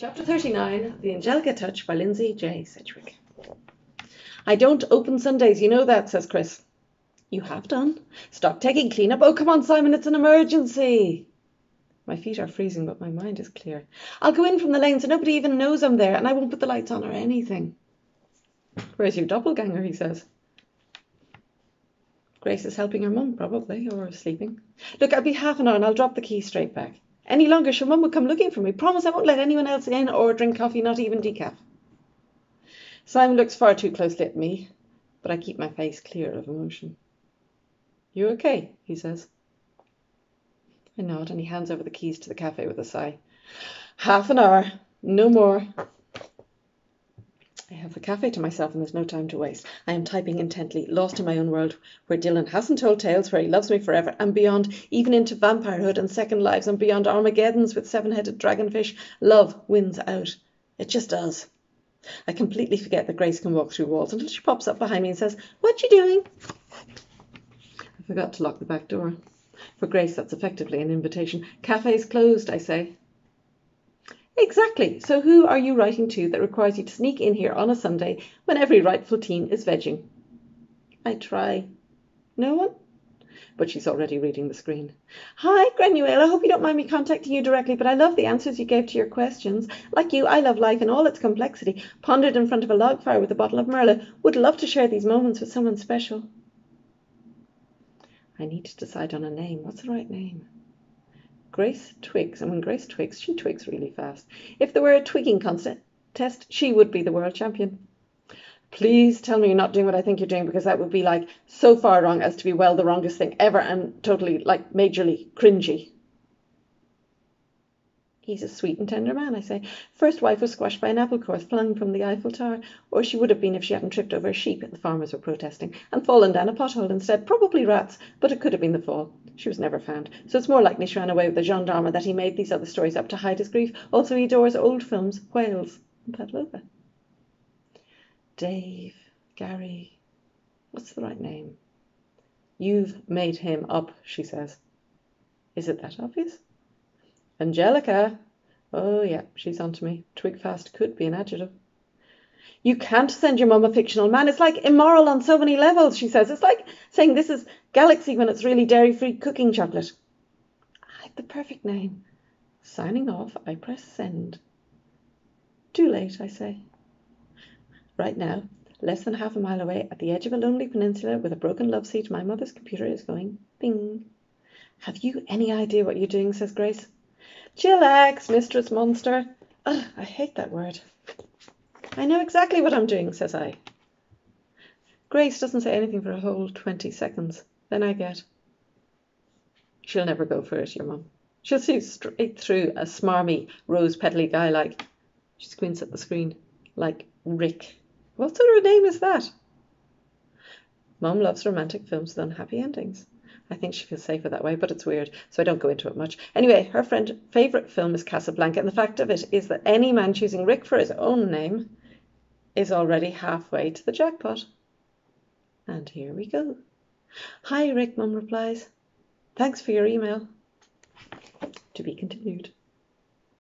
Chapter 39, The Angelica Touch by Lindsay J. Sedgwick. I don't open Sundays, you know that, says Chris. You have done. Stop taking clean up. Oh, come on, Simon, it's an emergency. My feet are freezing, but my mind is clear. I'll go in from the lane so nobody even knows I'm there, and I won't put the lights on or anything. Where's your doppelganger, he says. Grace is helping her mum, probably, or sleeping. Look, I'll be half an hour and I'll drop the key straight back. Any longer, your mum will come looking for me. Promise I won't let anyone else in or drink coffee, not even decaf. Simon looks far too closely at me, but I keep my face clear of emotion. You okay? He says. I nod and he hands over the keys to the cafe with a sigh. Half an hour, no more. I have the cafe to myself and there's no time to waste. I am typing intently, lost in my own world, where Dylan hasn't told tales, where he loves me forever, and beyond, even into vampirehood and second lives, and beyond Armageddons with seven-headed dragonfish. Love wins out. It just does. I completely forget that Grace can walk through walls until she pops up behind me and says, "What you doing?" I forgot to lock the back door. For Grace, that's effectively an invitation. Cafe's closed, I say. Exactly. So who are you writing to that requires you to sneak in here on a Sunday when every rightful teen is vegging? I try. No one? But she's already reading the screen. Hi, Granuela. Hope you don't mind me contacting you directly, but I love the answers you gave to your questions. Like you, I love life in all its complexity. Pondered in front of a log fire with a bottle of Merlot. Would love to share these moments with someone special. I need to decide on a name. What's the right name? Grace twigs, and when Grace twigs, she twigs really fast. If there were a twigging contest, she would be the world champion. Please tell me you're not doing what I think you're doing, because that would be like so far wrong as to be, well, the wrongest thing ever and totally, like, majorly cringy. He's a sweet and tender man, I say. First wife was squashed by an apple core flung from the Eiffel Tower, or she would have been if she hadn't tripped over a sheep, the farmers were protesting, and fallen down a pothole instead. Probably rats, but it could have been the fall. She was never found, so it's more likely she ran away with the gendarme or that he made these other stories up to hide his grief. Also, he adores old films, Whales, and Pavlova. Dave, Gary, what's the right name? You've made him up, she says. Is it that obvious? Angelica. Oh, yeah, she's on to me. Twig fast could be an adjective. You can't send your mum a fictional man. It's like immoral on so many levels, she says. It's like saying this is Galaxy when it's really dairy-free cooking chocolate. I had the perfect name. Signing off, I press send. Too late, I say. Right now, less than half a mile away, at the edge of a lonely peninsula with a broken love seat, my mother's computer is going bing. Have you any idea what you're doing, says Grace. Chillax, Mistress Monster. Ugh, I hate that word. I know exactly what I'm doing, says I. Grace doesn't say anything for a whole 20 seconds. Then I get, she'll never go for it, your mum. She'll see straight through a smarmy, rose-petally guy like, she squints at the screen, like Rick. What sort of a name is that? Mum loves romantic films with unhappy endings. I think she feels safer that way, but it's weird, so I don't go into it much. Anyway, her favourite film is Casablanca, and the fact of it is that any man choosing Rick for his own name is already halfway to the jackpot. And here we go. Hi, Rick, Mum replies. Thanks for your email. To be continued.